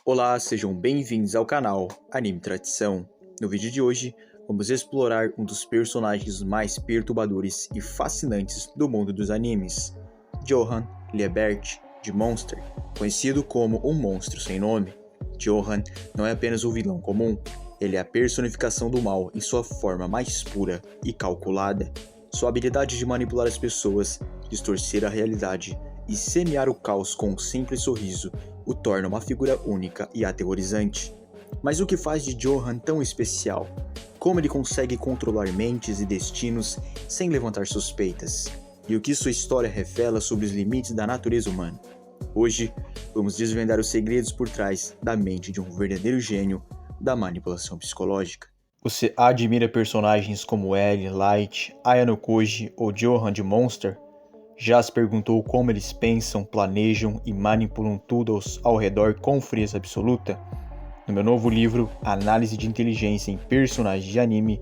Olá, sejam bem-vindos ao canal Anime Tradição. No vídeo de hoje, vamos explorar um dos personagens mais perturbadores e fascinantes do mundo dos animes, Johann Liebert, de Monster, conhecido como um monstro sem nome. Johann não é apenas um vilão comum, ele é a personificação do mal em sua forma mais pura e calculada. Sua habilidade de manipular as pessoas, distorcer a realidade e semear o caos com um simples sorriso o torna uma figura única e aterrorizante. Mas o que faz de Johann tão especial? Como ele consegue controlar mentes e destinos sem levantar suspeitas? E o que sua história revela sobre os limites da natureza humana? Hoje, vamos desvendar os segredos por trás da mente de um verdadeiro gênio da manipulação psicológica. Você admira personagens como L, Light, Ayano Koji ou Johann de Monster? Já se perguntou como eles pensam, planejam e manipulam tudo ao redor com frieza absoluta? No meu novo livro, Análise de Inteligência em Personagens de Anime,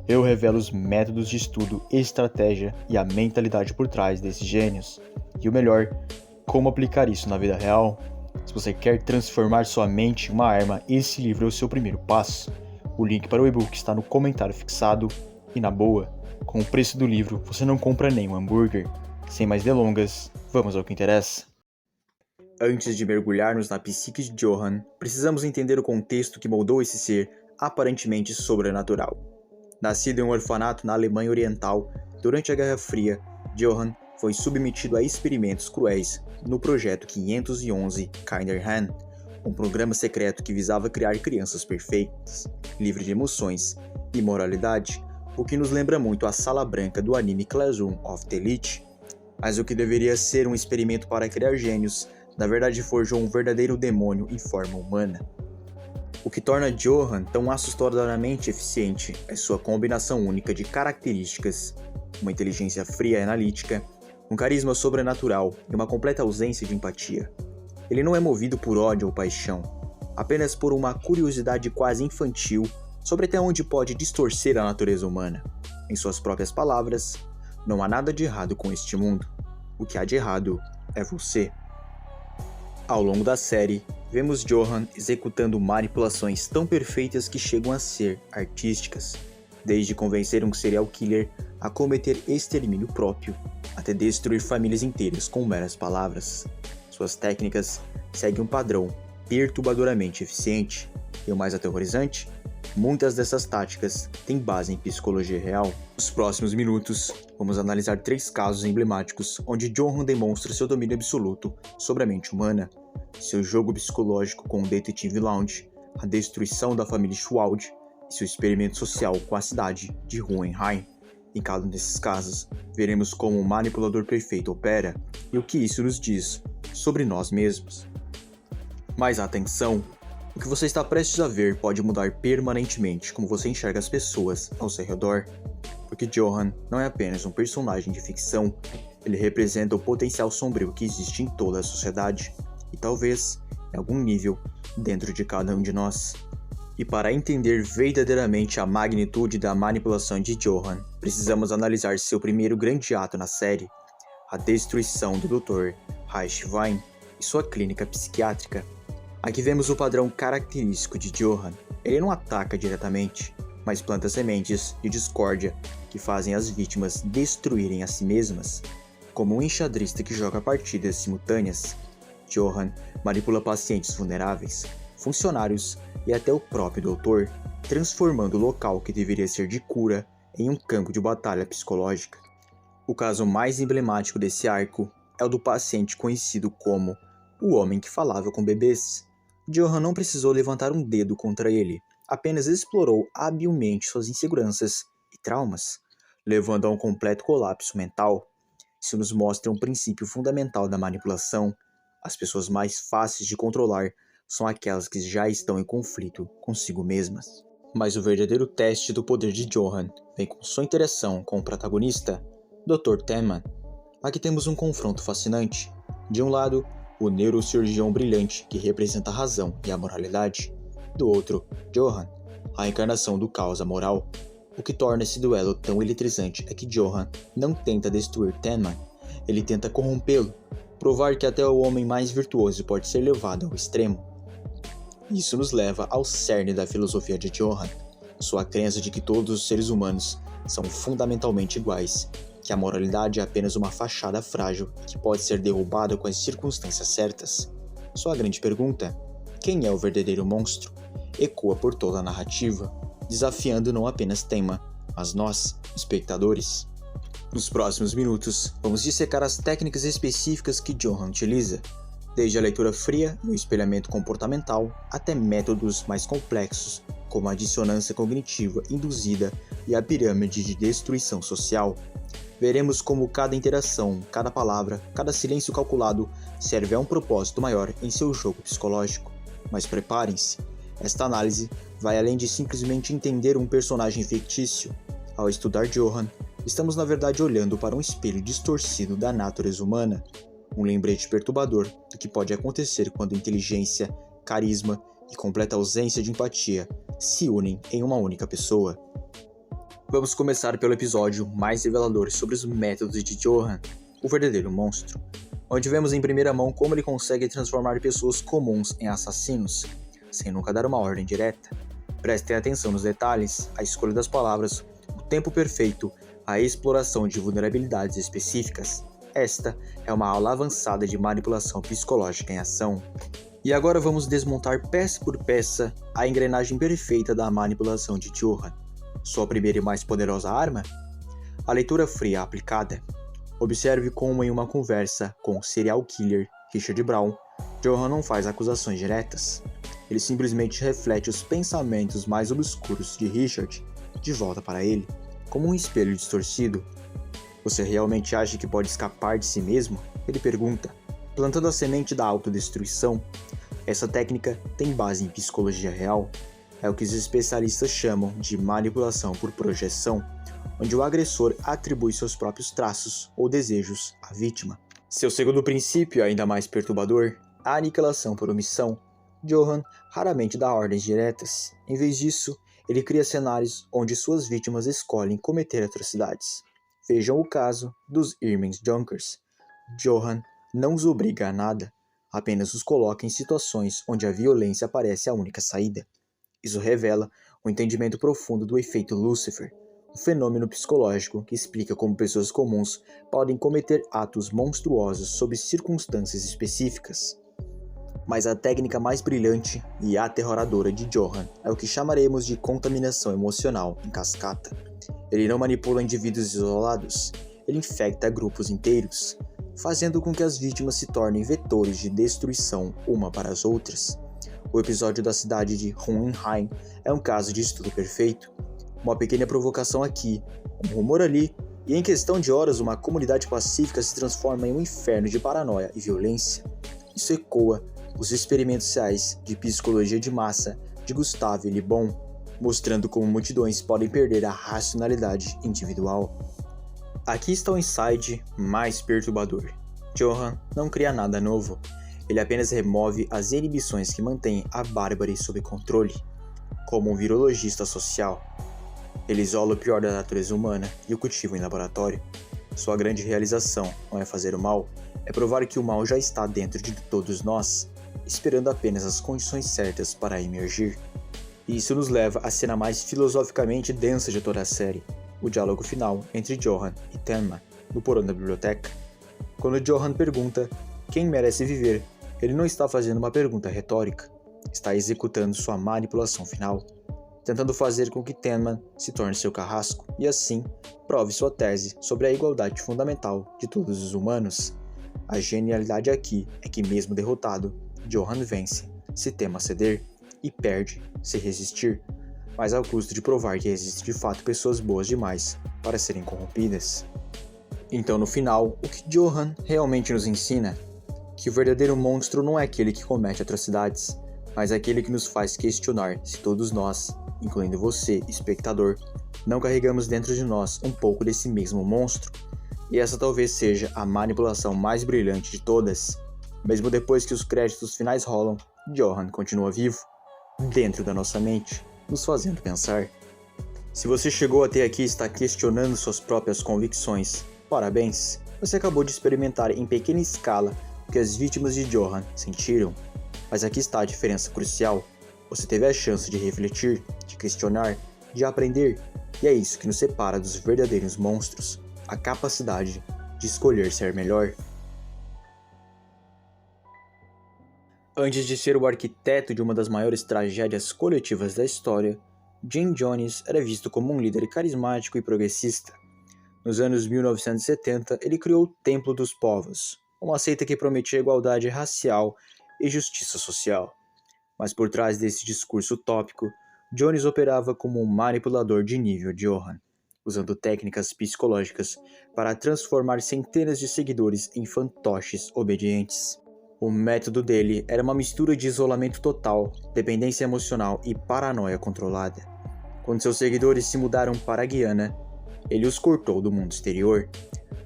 eu revelo os métodos de estudo, estratégia e a mentalidade por trás desses gênios. E o melhor, como aplicar isso na vida real? Se você quer transformar sua mente em uma arma, esse livro é o seu primeiro passo. O link para o e-book está no comentário fixado. E na boa, com o preço do livro, você não compra nem um hambúrguer. Sem mais delongas, vamos ao que interessa. Antes de mergulharmos na psique de Johann, precisamos entender o contexto que moldou esse ser aparentemente sobrenatural. Nascido em um orfanato na Alemanha Oriental, durante a Guerra Fria, Johann foi submetido a experimentos cruéis no Projeto 511 Kinderhand, um programa secreto que visava criar crianças perfeitas, livres de emoções e moralidade, o que nos lembra muito a Sala Branca do anime Classroom of the Elite. Mas o que deveria ser um experimento para criar gênios, na verdade forjou um verdadeiro demônio em forma humana. O que torna Johann tão assustadoramente eficiente é sua combinação única de características, uma inteligência fria e analítica, um carisma sobrenatural e uma completa ausência de empatia. Ele não é movido por ódio ou paixão, apenas por uma curiosidade quase infantil sobre até onde pode distorcer a natureza humana. Em suas próprias palavras, não há nada de errado com este mundo. O que há de errado é você. Ao longo da série, vemos Johann executando manipulações tão perfeitas que chegam a ser artísticas, desde convencer um serial killer a cometer extermínio próprio, até destruir famílias inteiras com meras palavras. Suas técnicas seguem um padrão perturbadoramente eficiente, e o mais aterrorizante, muitas dessas táticas têm base em psicologia real. Nos próximos minutos, vamos analisar 3 casos emblemáticos onde Johann demonstra seu domínio absoluto sobre a mente humana, seu jogo psicológico com o Detetive Lounge, a destruição da família Schwald e seu experimento social com a cidade de Hohenheim. Em cada um desses casos, veremos como o manipulador perfeito opera e o que isso nos diz sobre nós mesmos. Mas atenção! O que você está prestes a ver pode mudar permanentemente como você enxerga as pessoas ao seu redor, porque Johann não é apenas um personagem de ficção, ele representa o potencial sombrio que existe em toda a sociedade, e talvez, em algum nível, dentro de cada um de nós. E para entender verdadeiramente a magnitude da manipulação de Johann, precisamos analisar seu primeiro grande ato na série, a destruição do Dr. Reichwein e sua clínica psiquiátrica. Aqui vemos o padrão característico de Johann. Ele não ataca diretamente, mas planta sementes de discórdia que fazem as vítimas destruírem a si mesmas. Como um enxadrista que joga partidas simultâneas, Johann manipula pacientes vulneráveis, funcionários e até o próprio doutor, transformando o local que deveria ser de cura em um campo de batalha psicológica. O caso mais emblemático desse arco é o do paciente conhecido como o homem que falava com bebês. Johann não precisou levantar um dedo contra ele, apenas explorou habilmente suas inseguranças e traumas, levando a um completo colapso mental. Isso nos mostra um princípio fundamental da manipulação. As pessoas mais fáceis de controlar são aquelas que já estão em conflito consigo mesmas. Mas o verdadeiro teste do poder de Johann vem com sua interação com o protagonista, Dr. Tenma. Aqui temos um confronto fascinante. De um lado, o neurocirurgião brilhante que representa a razão e a moralidade. Do outro, Johann, a encarnação do caos moral. O que torna esse duelo tão eletrizante é que Johann não tenta destruir Tenma, ele tenta corrompê-lo, provar que até o homem mais virtuoso pode ser levado ao extremo. Isso nos leva ao cerne da filosofia de Johann, sua crença de que todos os seres humanos são fundamentalmente iguais, que a moralidade é apenas uma fachada frágil que pode ser derrubada com as circunstâncias certas. Sua grande pergunta, quem é o verdadeiro monstro, ecoa por toda a narrativa, desafiando não apenas tema, mas nós, espectadores. Nos próximos minutos, vamos dissecar as técnicas específicas que Johann utiliza, desde a leitura fria e o espelhamento comportamental até métodos mais complexos, como a dissonância cognitiva induzida e a pirâmide de destruição social. Veremos como cada interação, cada palavra, cada silêncio calculado serve a um propósito maior em seu jogo psicológico. Mas preparem-se, esta análise vai além de simplesmente entender um personagem fictício. Ao estudar Johann, estamos na verdade olhando para um espelho distorcido da natureza humana, um lembrete perturbador do que pode acontecer quando inteligência, carisma e completa ausência de empatia se unem em uma única pessoa. Vamos começar pelo episódio mais revelador sobre os métodos de Johann, o verdadeiro monstro, onde vemos em primeira mão como ele consegue transformar pessoas comuns em assassinos, sem nunca dar uma ordem direta. Prestem atenção nos detalhes, a escolha das palavras, o tempo perfeito, a exploração de vulnerabilidades específicas. Esta é uma aula avançada de manipulação psicológica em ação. E agora vamos desmontar peça por peça a engrenagem perfeita da manipulação de Johann. Sua primeira e mais poderosa arma? A leitura fria aplicada. Observe como em uma conversa com o serial killer Richard Brown, Johann não faz acusações diretas. Ele simplesmente reflete os pensamentos mais obscuros de Richard de volta para ele, como um espelho distorcido. Você realmente acha que pode escapar de si mesmo? Ele pergunta, plantando a semente da autodestruição. Essa técnica tem base em psicologia real. É o que os especialistas chamam de manipulação por projeção, onde o agressor atribui seus próprios traços ou desejos à vítima. Seu segundo princípio, ainda mais perturbador, a aniquilação por omissão. Johann raramente dá ordens diretas. Em vez disso, ele cria cenários onde suas vítimas escolhem cometer atrocidades. Vejam o caso dos Irving Junkers. Johann não os obriga a nada, apenas os coloca em situações onde a violência parece a única saída. Isso revela um entendimento profundo do efeito Lucifer, um fenômeno psicológico que explica como pessoas comuns podem cometer atos monstruosos sob circunstâncias específicas. Mas a técnica mais brilhante e aterroradora de Johann é o que chamaremos de contaminação emocional em cascata. Ele não manipula indivíduos isolados, ele infecta grupos inteiros, fazendo com que as vítimas se tornem vetores de destruição uma para as outras. O episódio da cidade de Hohenheim é um caso de estudo perfeito. Uma pequena provocação aqui, um rumor ali, e em questão de horas uma comunidade pacífica se transforma em um inferno de paranoia e violência. Isso ecoa os experimentos reais de psicologia de massa de Gustave Le Bon, mostrando como multidões podem perder a racionalidade individual. Aqui está o insight mais perturbador. Johann não cria nada novo, ele apenas remove as inibições que mantêm a bárbare sob controle, como um virologista social. Ele isola o pior da natureza humana e o cultiva em laboratório. Sua grande realização não é fazer o mal, é provar que o mal já está dentro de todos nós, esperando apenas as condições certas para emergir. E isso nos leva à cena mais filosoficamente densa de toda a série, o diálogo final entre Johann e Tenma, no porão da biblioteca. Quando Johann pergunta quem merece viver, ele não está fazendo uma pergunta retórica, está executando sua manipulação final, tentando fazer com que Tenma se torne seu carrasco e assim prove sua tese sobre a igualdade fundamental de todos os humanos. A genialidade aqui é que mesmo derrotado, Johann vence se Tenma ceder e perde se resistir, mas ao custo de provar que existem de fato pessoas boas demais para serem corrompidas. Então no final, o que Johann realmente nos ensina? Que o verdadeiro monstro não é aquele que comete atrocidades, mas aquele que nos faz questionar se todos nós, incluindo você, espectador, não carregamos dentro de nós um pouco desse mesmo monstro. E essa talvez seja a manipulação mais brilhante de todas. Mesmo depois que os créditos finais rolam, Johann continua vivo, dentro da nossa mente, nos fazendo pensar. Se você chegou até aqui e está questionando suas próprias convicções, parabéns! Você acabou de experimentar em pequena escala o que as vítimas de Johann sentiram. Mas aqui está a diferença crucial. Você teve a chance de refletir, de questionar, de aprender, e é isso que nos separa dos verdadeiros monstros, a capacidade de escolher ser melhor. Antes de ser o arquiteto de uma das maiores tragédias coletivas da história, Jim Jones era visto como um líder carismático e progressista. Nos anos 1970, ele criou o Templo dos Povos, uma seita que prometia igualdade racial e justiça social. Mas por trás desse discurso utópico, Jones operava como um manipulador de nível Johan, usando técnicas psicológicas para transformar centenas de seguidores em fantoches obedientes. O método dele era uma mistura de isolamento total, dependência emocional e paranoia controlada. Quando seus seguidores se mudaram para a Guiana, ele os cortou do mundo exterior.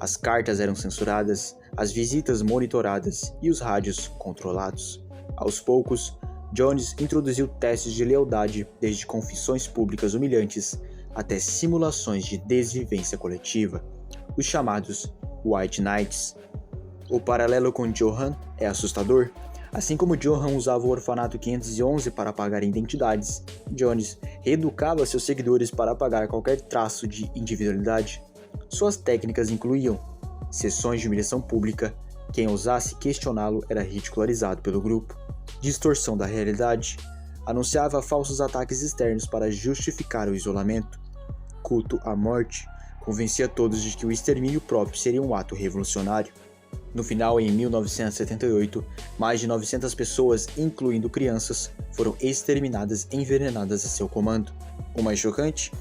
As cartas eram censuradas, as visitas monitoradas e os rádios controlados. Aos poucos, Jones introduziu testes de lealdade, desde confissões públicas humilhantes até simulações de desvivência coletiva, os chamados White Knights. O paralelo com Johan é assustador. Assim como Johan usava o orfanato 511 para apagar identidades, Jones reeducava seus seguidores para apagar qualquer traço de individualidade. Suas técnicas incluíam sessões de humilhação pública, quem ousasse questioná-lo era ridicularizado pelo grupo, distorção da realidade, anunciava falsos ataques externos para justificar o isolamento, culto à morte, convencia todos de que o extermínio próprio seria um ato revolucionário. No final, em 1978, mais de 900 pessoas, incluindo crianças, foram exterminadas e envenenadas a seu comando. O mais chocante?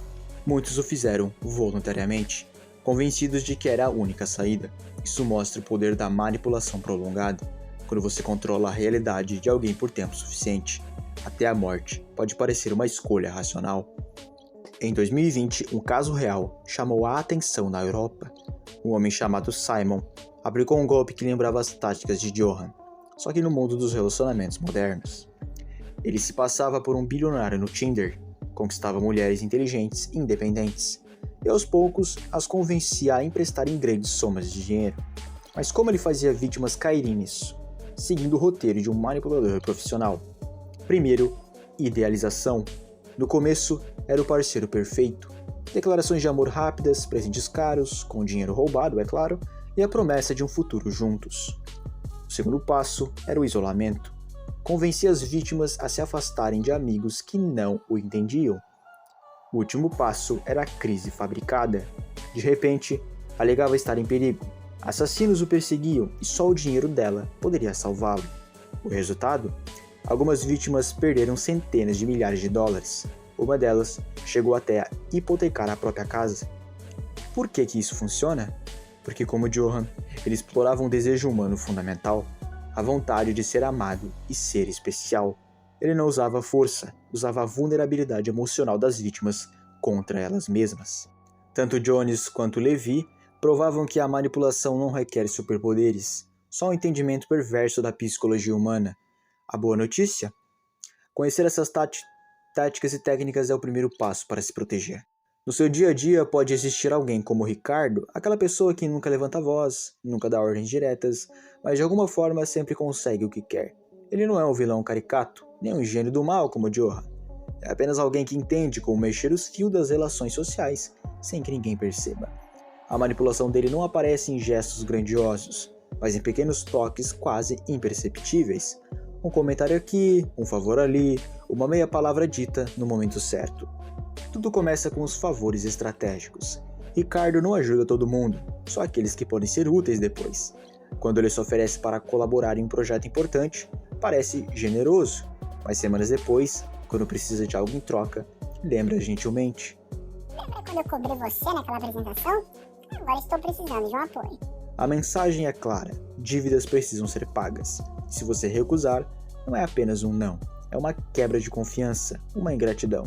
Muitos o fizeram voluntariamente, convencidos de que era a única saída. Isso mostra o poder da manipulação prolongada. Quando você controla a realidade de alguém por tempo suficiente, até a morte pode parecer uma escolha racional. Em 2020, um caso real chamou a atenção na Europa. Um homem chamado Simon aplicou um golpe que lembrava as táticas de Johan, só que no mundo dos relacionamentos modernos. Ele se passava por um bilionário no Tinder, conquistava mulheres inteligentes e independentes, e aos poucos as convencia a emprestarem grandes somas de dinheiro. Mas como ele fazia vítimas caírem nisso? Seguindo o roteiro de um manipulador profissional. Primeiro, idealização. No começo, era o parceiro perfeito. Declarações de amor rápidas, presentes caros, com dinheiro roubado, é claro, e a promessa de um futuro juntos. O segundo passo era o isolamento. Convencia as vítimas a se afastarem de amigos que não o entendiam. O último passo era a crise fabricada. De repente, alegava estar em perigo. Assassinos o perseguiam e só o dinheiro dela poderia salvá-lo. O resultado? Algumas vítimas perderam centenas de milhares de dólares. Uma delas chegou até a hipotecar a própria casa. Por que isso funciona? Porque, como Johan, ele explorava um desejo humano fundamental, a vontade de ser amado e ser especial. Ele não usava força, usava a vulnerabilidade emocional das vítimas contra elas mesmas. Tanto Jones quanto Levi provavam que a manipulação não requer superpoderes, só um entendimento perverso da psicologia humana. A boa notícia? Conhecer essas táticas e técnicas é o primeiro passo para se proteger. No seu dia a dia pode existir alguém como Ricardo, aquela pessoa que nunca levanta a voz, nunca dá ordens diretas, mas de alguma forma sempre consegue o que quer. Ele não é um vilão caricato, nem um gênio do mal como Johan. É apenas alguém que entende como mexer os fios das relações sociais, sem que ninguém perceba. A manipulação dele não aparece em gestos grandiosos, mas em pequenos toques quase imperceptíveis. Um comentário aqui, um favor ali, uma meia palavra dita no momento certo. Tudo começa com os favores estratégicos. Ricardo não ajuda todo mundo, só aqueles que podem ser úteis depois. Quando ele se oferece para colaborar em um projeto importante, parece generoso, mas semanas depois, quando precisa de algo em troca, lembra gentilmente. Lembra quando eu cobri você naquela apresentação? Agora estou precisando de um apoio. A mensagem é clara, dívidas precisam ser pagas. Se você recusar, não é apenas um não, é uma quebra de confiança, uma ingratidão.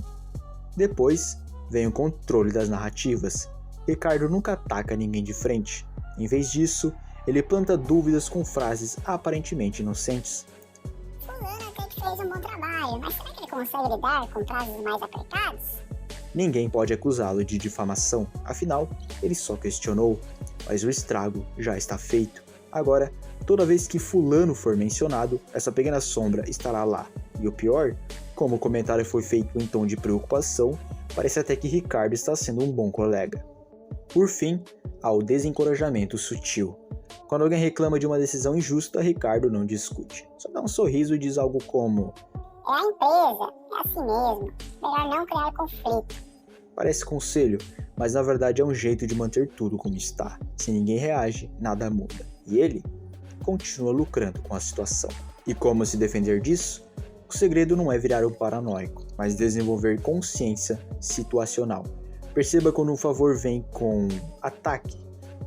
Depois, vem o controle das narrativas. Ricardo nunca ataca ninguém de frente. Em vez disso, ele planta dúvidas com frases aparentemente inocentes. Fulano até que fez um bom trabalho, mas será que ele consegue lidar com prazos mais apertados? Ninguém pode acusá-lo de difamação, afinal, ele só questionou, mas o estrago já está feito. Agora, toda vez que fulano for mencionado, essa pequena sombra estará lá, E o pior, como o comentário foi feito em tom de preocupação, parece até que Ricardo está sendo um bom colega. Por fim, há o desencorajamento sutil. Quando alguém reclama de uma decisão injusta, Ricardo não discute. Só dá um sorriso e diz algo como: É a empresa, é assim mesmo. Melhor não criar conflito. parece conselho, mas na verdade é um jeito de manter tudo como está. Se ninguém reage, nada muda. E ele continua lucrando com a situação. E como se defender disso? O segredo não é virar um paranoico, mas desenvolver consciência situacional. Perceba quando um favor vem com ataque.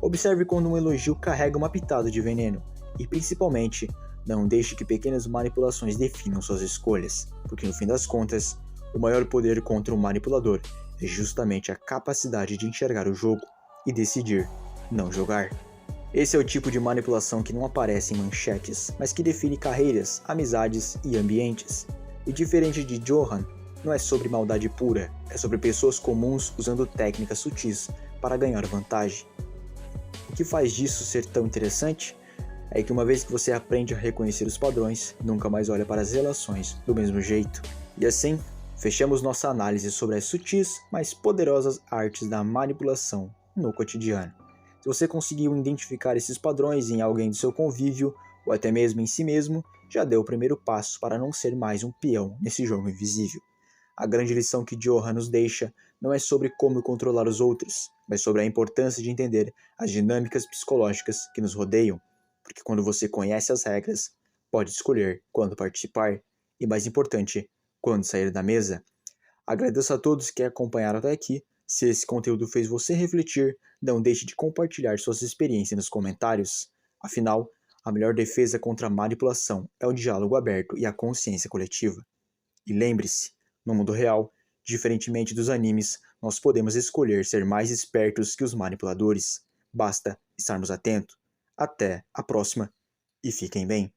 Observe quando um elogio carrega uma pitada de veneno. E principalmente, não deixe que pequenas manipulações definam suas escolhas, porque no fim das contas, o maior poder contra um manipulador é justamente a capacidade de enxergar o jogo e decidir não jogar. Esse é o tipo de manipulação que não aparece em manchetes, mas que define carreiras, amizades e ambientes. E diferente de Johan, não é sobre maldade pura, é sobre pessoas comuns usando técnicas sutis para ganhar vantagem. O que faz disso ser tão interessante é que uma vez que você aprende a reconhecer os padrões, nunca mais olha para as relações do mesmo jeito. E assim, fechamos nossa análise sobre as sutis, mas poderosas artes da manipulação no cotidiano. Se você conseguiu identificar esses padrões em alguém do seu convívio, ou até mesmo em si mesmo, já deu o primeiro passo para não ser mais um peão nesse jogo invisível. A grande lição que Johan nos deixa não é sobre como controlar os outros, mas sobre a importância de entender as dinâmicas psicológicas que nos rodeiam, porque quando você conhece as regras, pode escolher quando participar e, mais importante, quando sair da mesa. Agradeço a todos que acompanharam até aqui. Se esse conteúdo fez você refletir, não deixe de compartilhar suas experiências nos comentários. Afinal, a melhor defesa contra a manipulação é o diálogo aberto e a consciência coletiva. E lembre-se, no mundo real, diferentemente dos animes, nós podemos escolher ser mais espertos que os manipuladores. Basta estarmos atentos. Até a próxima e fiquem bem.